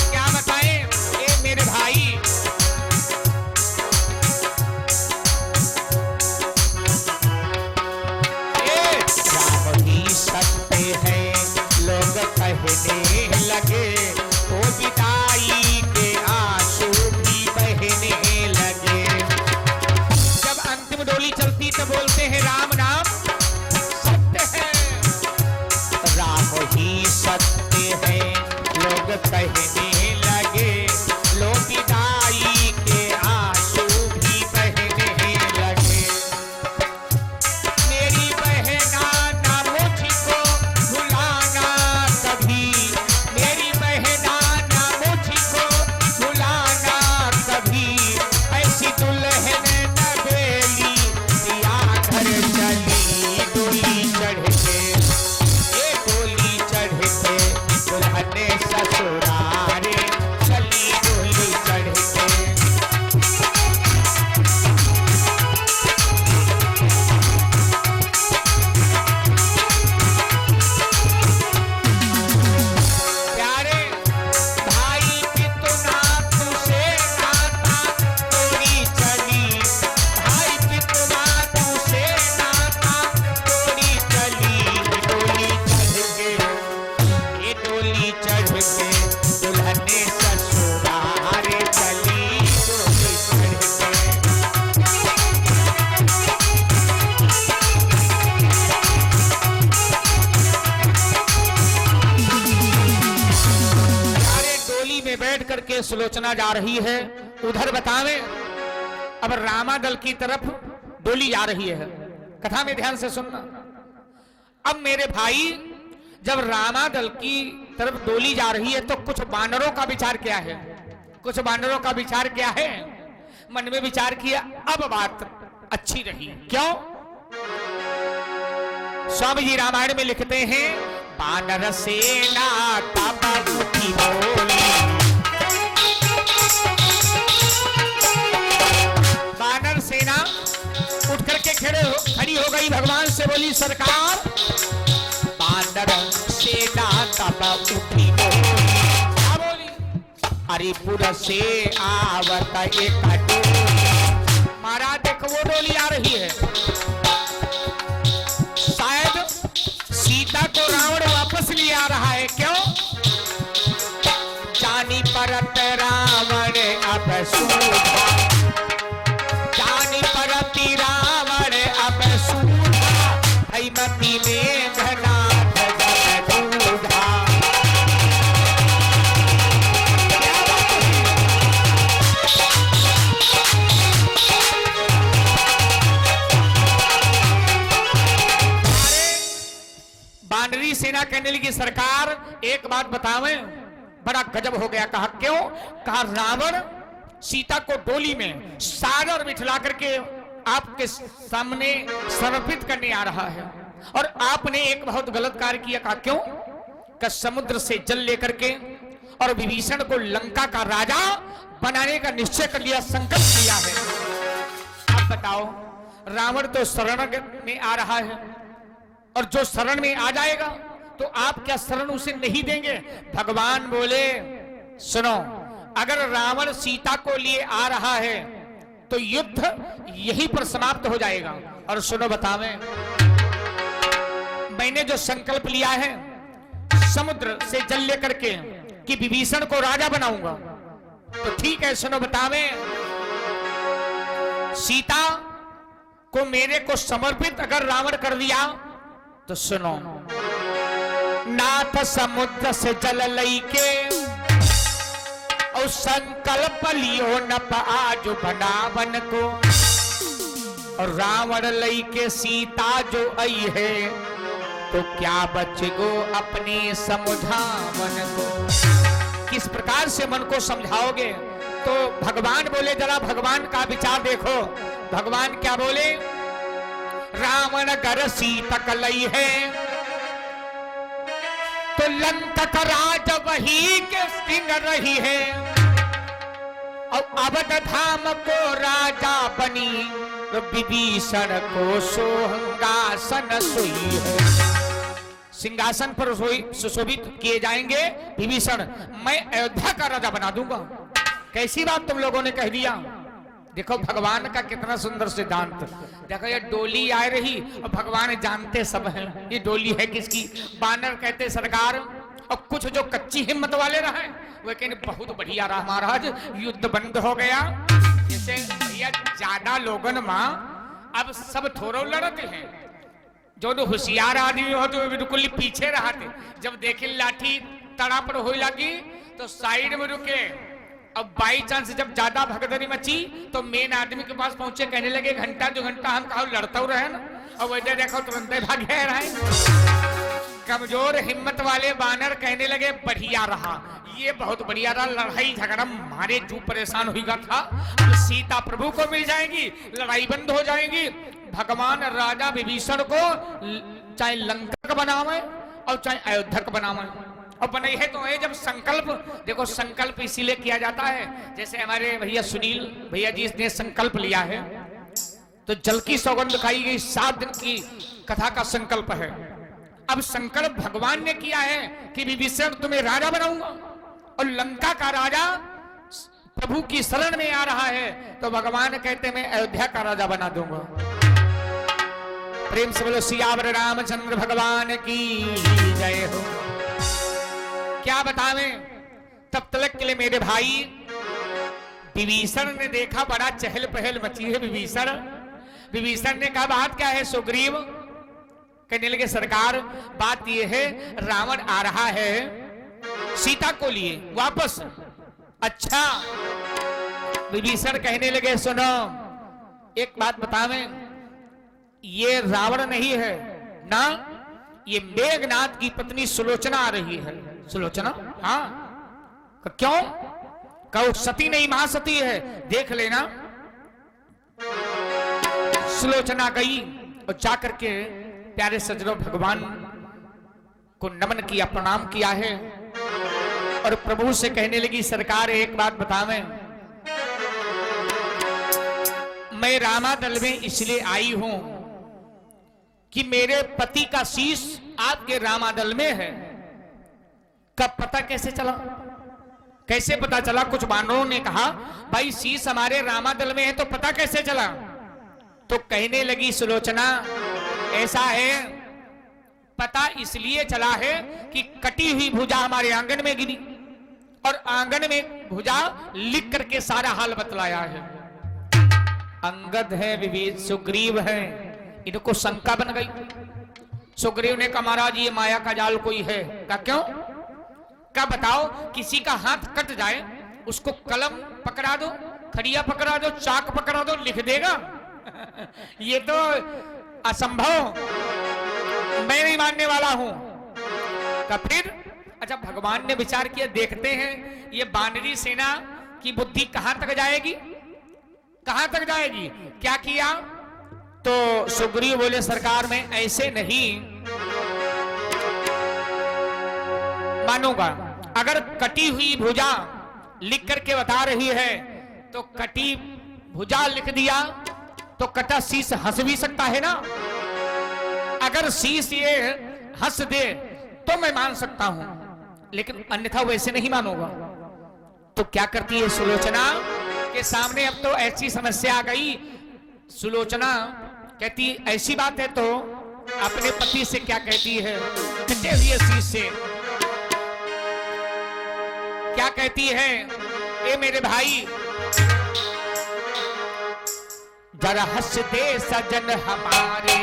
Speaker 1: क्या बताएं ये मेरे भाई, सत्य है लोग कहने लगे, तो विदाई के आंसू भी बहने लगे। जब अंतिम डोली चलती तो बोलते हैं राम नाम सत्य है, राम ही सत्य है लोग कहने लगे, लोग विदाई के आंसू भी बहने लगे। मेरी बहना करके सुलोचना जा रही है। उधर बतावें अब रामा दल की तरफ डोली जा रही है। कथा में ध्यान से सुनना। अब मेरे भाई जब रामा दल की तरफ डोली जा रही है तो कुछ बानरों का विचार क्या है? कुछ बानरों का विचार क्या है? मन में विचार किया अब बात अच्छी रही। क्यों? स्वामी जी रामायण में लिखते हैं बानर सेना तब उठी बोली, बानर सेना उठ करके खड़ी हो गई, भगवान से बोली सरकार। बानर सेना तब उठी बोली, क्या बोली? हरिपुर से आवत एक डोली। महाराज देखो वो डोली आ रही है, शायद सीता को रावण वापस ले आ रहा है। क्यों? जानी परत रावण अब सूझा, जानी परती रावण अब सूझा, मती में घना दूधा। बानरी सेना कहने लगी सरकार एक बात बतावें, बड़ा गजब हो गया। कहा क्यों? कहा रावण सीता को डोली में सागर बिठला करके आपके सामने समर्पित करने आ रहा है और आपने एक बहुत गलत कार्य किया। कहा क्यों? का समुद्र से जल लेकर के और विभीषण को लंका का राजा बनाने का निश्चय कर लिया, संकल्प किया है। आप बताओ रावण तो शरण में आ रहा है और जो शरण में आ जाएगा तो आप क्या शरण उसे नहीं देंगे? भगवान बोले सुनो, अगर रावण सीता को लिए आ रहा है तो युद्ध यहीं पर समाप्त हो जाएगा। और सुनो बतावें, मैंने जो संकल्प लिया है समुद्र से जल लेकर के कि विभीषण को राजा बनाऊंगा, तो ठीक है। सुनो बतावें, सीता को मेरे को समर्पित अगर रावण कर दिया तो सुनो, नाथ समुद्र से जल लई के और संकल्प लियो न आज बनावन को, और रावण लई के सीता जो आई है तो क्या बचेगो अपने समझावन को। किस प्रकार से मन को समझाओगे? तो भगवान बोले जरा भगवान का विचार देखो। भगवान क्या बोले? रावण कर सीता कलई है तो लंका राज वही के सिंह रही है, और अवध धाम को राजा बनी तो विभीषण को सिंहासन सोई है। सिंहासन पर सुशोभित किए जाएंगे विभीषण, मैं अयोध्या का राजा बना दूंगा। कैसी बात तुम लोगों ने कह दिया। देखो भगवान का कितना सुंदर सिद्धांत। देखो ये डोली आ रही और भगवान जानते सब हैं ये डोली है किसकी। बानर कहते सरकार, और कुछ जो कच्ची हिम्मत वाले रहे वो कहने बहुत बढ़िया रहा महाराज, युद्ध बंद हो गया। जैसे भैया ज्यादा लोगन मां अब सब थोड़ो लड़ते हैं, जो होशियार आदमी हो तो बिल्कुल ही पीछे रहते। जब देखे लाठी तड़ा पर हो लगी तो साइड में रुके। अब बाई चांस जब ज्यादा भगदड़ी मची तो मेन आदमी के पास पहुंचे, कहने लगे घंटा 2 घंटा हम कहा लड़ता रहे ना, और वैसे देखो तुरंत भाग गए रहे। कमजोर हिम्मत वाले बानर कहने लगे बढ़िया रहा, ये बहुत बढ़िया रहा। लड़ाई झगड़ा मारे जो परेशान हुआ था, अब सीता प्रभु को मिल जाएगी, लड़ाई बंद हो जाएगी। भगवान राजा विभीषण को चाहे लंका का बनावे और चाहे अयोध्या का बनावे, और बने है तो है जब संकल्प। देखो संकल्प इसीलिए किया जाता है, जैसे हमारे भैया सुनील भैया जी ने संकल्प लिया है तो जल की सौगंध खाई गई, 7 दिन की कथा का संकल्प है। अब संकल्प भगवान ने किया है कि विभीषण तुम्हें राजा बनाऊंगा, और लंका का राजा प्रभु की शरण में आ रहा है तो भगवान कहते मैं अयोध्या का राजा बना दूंगा। प्रेम से बोलो सियावर रामचंद्र भगवान की जय हो। क्या बतावें, तब तक के लिए मेरे भाई विभीषण ने देखा बड़ा चहल पहल मची है। विभीषण ने कहा बात क्या है सुग्रीव। कहने लगे सरकार बात यह है रावण आ रहा है सीता को लिए वापस। अच्छा विभीषण कहने लगे सुनो एक बात बतावें, ये रावण नहीं है ना, ये मेघनाथ की पत्नी सुलोचना आ रही है। सुलोचना? हाँ। क्यों? कहो सती नहीं महासती है, देख लेना। सुलोचना गई और जाकर के प्यारे सज्जनों भगवान को नमन किया, प्रणाम किया है, और प्रभु से कहने लगी सरकार एक बात बतावें, मैं रामादल में इसलिए आई हूं कि मेरे पति का शीश आपके रामादल में है। कब पता कैसे चला? कैसे पता चला? कुछ बानरों ने कहा भाई शीश हमारे रामादल में है तो पता कैसे चला? तो कहने लगी सुलोचना ऐसा है, पता इसलिए चला है कि कटी हुई भुजा हमारे आंगन में गिरी और आंगन में भुजा लिख करके सारा हाल बतलाया है। अंगद है, विवेक सुग्रीव है, इनको शंका बन गई। सुग्रीव ने कहा महाराज ये माया का जाल कोई है। का क्यों? क्या बताओ, किसी का हाथ कट जाए उसको कलम पकड़ा दो, खड़िया पकड़ा दो, चाक पकड़ा दो, लिख देगा? ये तो असंभव, मैं नहीं मानने वाला हूं। तो फिर अच्छा भगवान ने विचार किया, देखते हैं ये बानरी सेना की बुद्धि कहां तक जाएगी, कहां तक जाएगी। क्या किया? तो सुग्रीव बोले सरकार में ऐसे नहीं मानूंगा। अगर कटी हुई भुजा लिख करके बता रही है तो कटी भुजा लिख दिया तो कटा शीश हंस भी सकता है ना। अगर शीश ये हंस दे तो मैं मान सकता हूं, लेकिन अन्यथा वैसे नहीं मानूंगा। तो क्या करती है सुलोचना के सामने? अब तो ऐसी समस्या आ गई। सुलोचना कहती ऐसी बात है तो अपने पति से क्या कहती है? कटे हुए शीश से क्या कहती है? ए मेरे भाई जरा हंस दे सजन हमारे,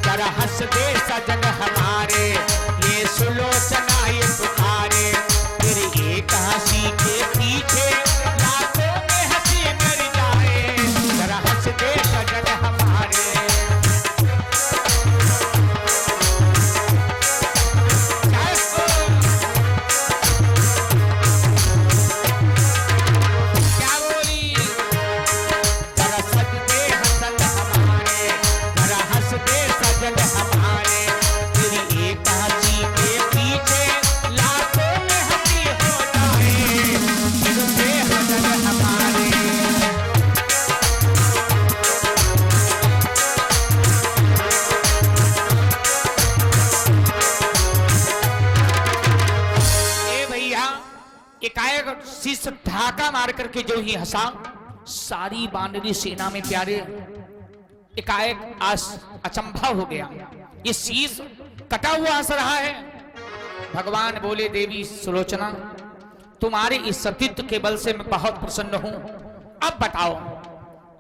Speaker 1: जरा हंस दे सजन हमारे, ये सुलोचना ये पुकारे, फिर एक हंसी के पीछे लाखों में हंसी मर जाए, जरा हंस दे सजन हमारे। क्या बोली? जरा सज दे हसन हमारे, जरा हंस दे सजन हमारे, तेरी एक हंसी के पीछे एकाएक शीश ढाका मार करके जो ही हंसा, सारी वानरी सेना में प्यारे एकाएक अचंभा हो गया। ये शीश कटा हुआ हंस रहा है। भगवान बोले, देवी सुलोचना, तुम्हारे इस सतीत्व के बल से मैं बहुत प्रसन्न हूं। अब बताओ,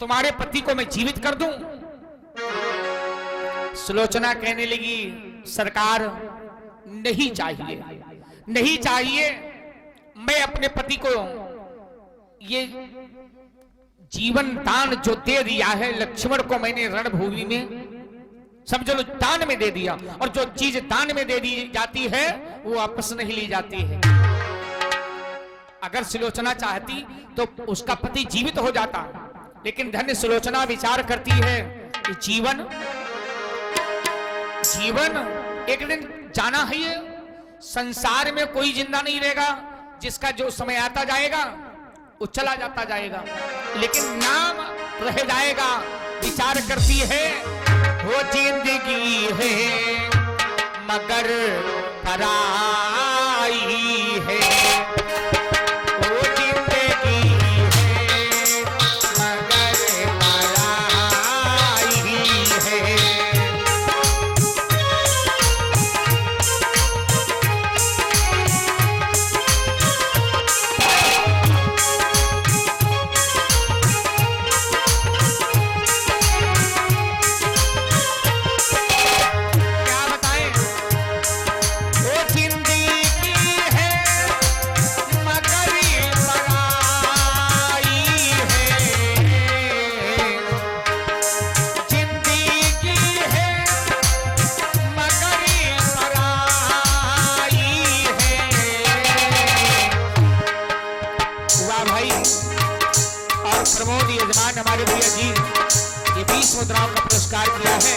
Speaker 1: तुम्हारे पति को मैं जीवित कर दूं? सुलोचना कहने लगी, सरकार नहीं चाहिए, नहीं चाहिए। मैं अपने पति को ये जीवन दान जो दे दिया है, लक्ष्मण को मैंने रणभूमि में समझ लो दान में दे दिया, और जो चीज दान में दे दी जाती है वो वापस नहीं ली जाती है। अगर सुलोचना चाहती तो उसका पति जीवित हो जाता, लेकिन धन्य सुलोचना विचार करती है कि जीवन एक दिन जाना है। ये संसार में कोई जिंदा नहीं रहेगा, जिसका जो समय आता जाएगा वो चला जाता जाएगा, लेकिन नाम रह जाएगा। विचार करती है, वो जिंदगी है मगर पराई है, वो जिंदगी है मगर पराई है। हमारे भैया जी ये 20 मुद्राओं का पुरस्कार किया है।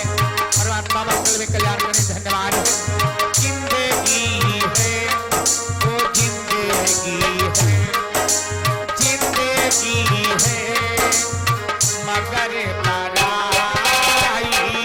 Speaker 1: परमात्मा मंगल में कल्याण करें। धन्यवाद। जिंदगी है वो जिंदगी है, जिंदगी है मगर पराई है।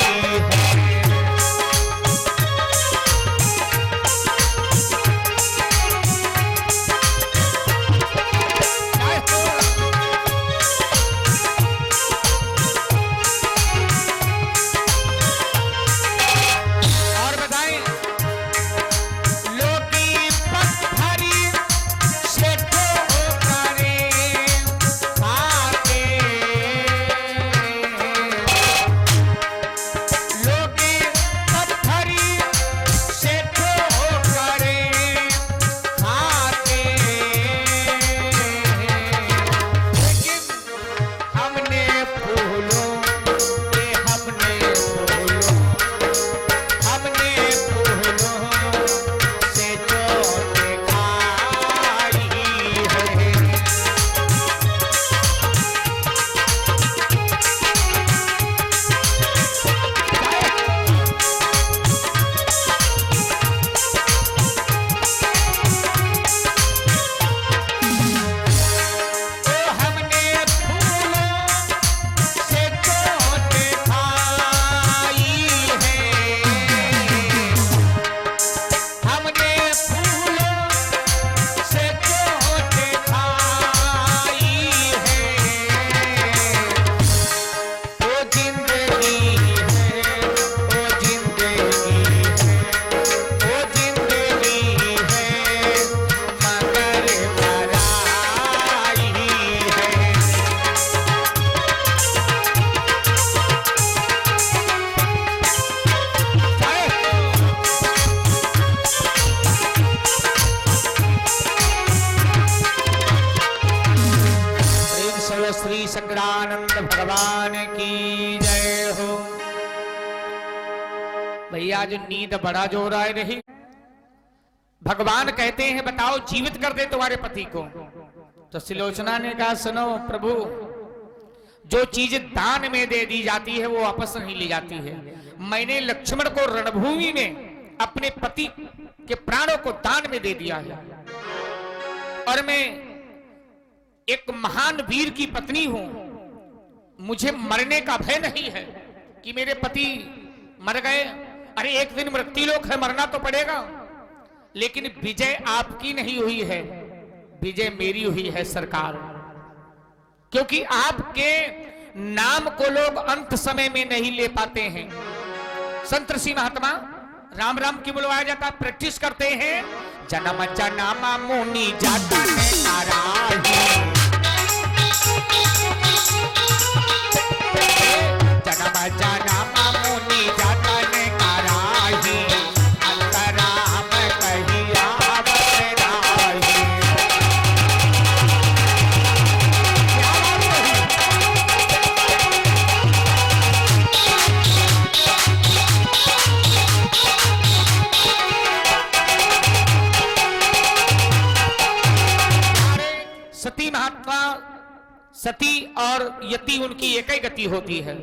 Speaker 1: श्री शंकरानंद भगवान की जय हो। भैया जो नींद बड़ा जोर आए रही, भगवान कहते हैं बताओ जीवित कर दे तुम्हारे पति को। तो सुलोचना ने कहा सुनो प्रभु, जो चीज दान में दे दी जाती है वो वापस नहीं ली जाती है। मैंने लक्ष्मण को रणभूमि में अपने पति के प्राणों को दान में दे दिया है, और मैं एक महान वीर की पत्नी हूं। मुझे मरने का भय नहीं है कि मेरे पति मर गए। अरे एक दिन मृत्युलोक है, मरना तो पड़ेगा, लेकिन विजय आपकी नहीं हुई है, विजय मेरी हुई है सरकार, क्योंकि आपके नाम को लोग अंत समय में नहीं ले पाते हैं। संत ऋषि महात्मा राम राम की बुलवाया जाता, प्रैक्टिस करते हैं। जन्म जन्म मुनि जाता है नाराही, जन्म जन्म मुनि जाता है नाराही, अंतराम कहिया बराही। सती महात्मा, सती और यति उनकी एक ही गति होती है।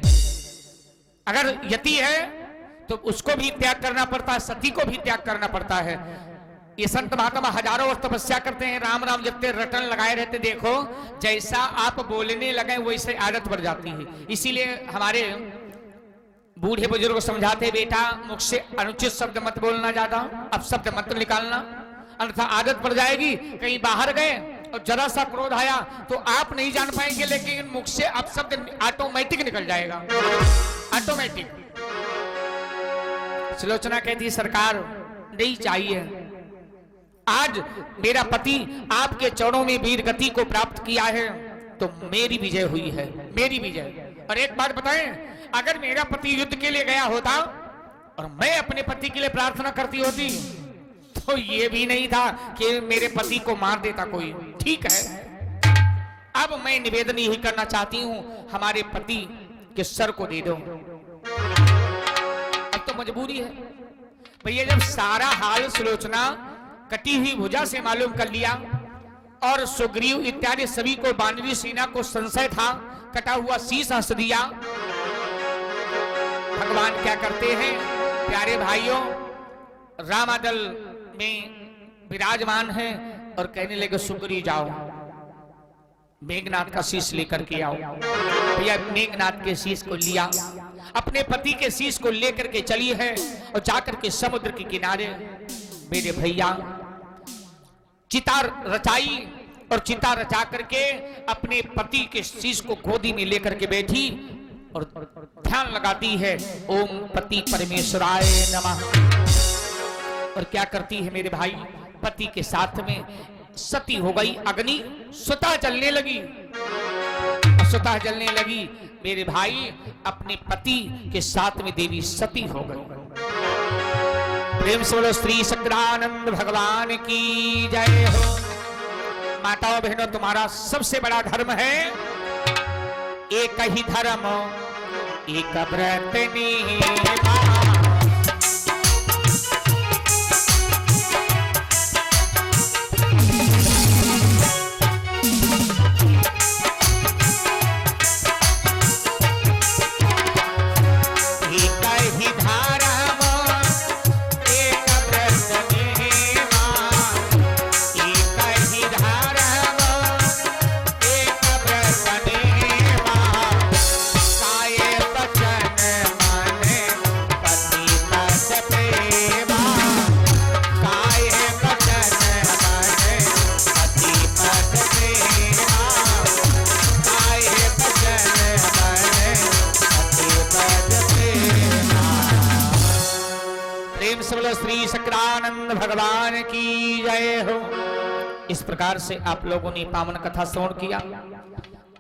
Speaker 1: अगर यति है तो उसको भी त्याग करना पड़ता है, सती को भी त्याग करना पड़ता है। ये संत महात्मा हजारों वर्ष तपस्या करते हैं, राम राम जपते रटन लगाए रहते। देखो जैसा आप बोलने लगे वैसे आदत बढ़ जाती है। इसीलिए हमारे बूढ़े बुजुर्ग समझाते, बेटा मुख से अनुचित शब्द मत बोलना, ज्यादा अपशब्द मत निकालना, अन्यथा आदत पड़ जाएगी। कहीं बाहर गए और जरा सा क्रोध आया तो आप नहीं जान पाएंगे, लेकिन मुख से अपशब्द ऑटोमेटिक निकल जाएगा, ऑटोमेटिक। सुलोचना कहती सरकार नहीं चाहिए, आज मेरा पति आपके चरणों में वीर गति को प्राप्त किया है तो मेरी विजय हुई है, मेरी विजय। और एक बात बताएं, अगर मेरा पति युद्ध के लिए गया होता और मैं अपने पति के लिए प्रार्थना करती होती तो ये भी नहीं था कि मेरे पति को मार देता कोई। ठीक है, अब मैं निवेदन यही करना चाहती हूं, हमारे पति के सर को दे दो। अब तो मजबूरी है भैया, जब सारा हाल सुलोचना कटी हुई भुजा से मालूम कर लिया और सुग्रीव इत्यादि सभी को, वानरी सेना को संशय था, कटा हुआ शीश हंस दिया। भगवान क्या करते हैं प्यारे भाइयों, रामादल में विराजमान है और कहने लगे सुग्रीव जाओ मेघनाथ का शीश लेकर के आओ। भैया मेघनाथ के शीश को लिया, अपने पति के शीश को लेकर के चली है और जाकर के समुद्र के किनारे मेरे भैया चिता रचाई और चिता रचा करके अपने पति के शीश को गोदी में लेकर के बैठी और ध्यान लगाती है, ओम पति परमेश्वराय नमः। और क्या करती है मेरे भाई, पति के साथ में सती हो गई, अग्नि स्वतः जलने लगी, स्वतः जलने लगी। मेरे भाई अपने पति के साथ में देवी सती हो गई। प्रेम से बोलो श्री शंकरानंद भगवान की जय हो। माताओं बहनों, तुम्हारा सबसे बड़ा धर्म है एक ही धर्म एक व्रत निभा। श्री शंकरानंद भगवान की जय हो। इस प्रकार से आप लोगों ने पावन कथा श्रवण किया।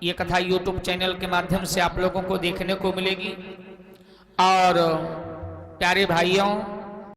Speaker 1: ये कथा YouTube चैनल के माध्यम से आप लोगों को देखने को मिलेगी। और प्यारे भाइयों,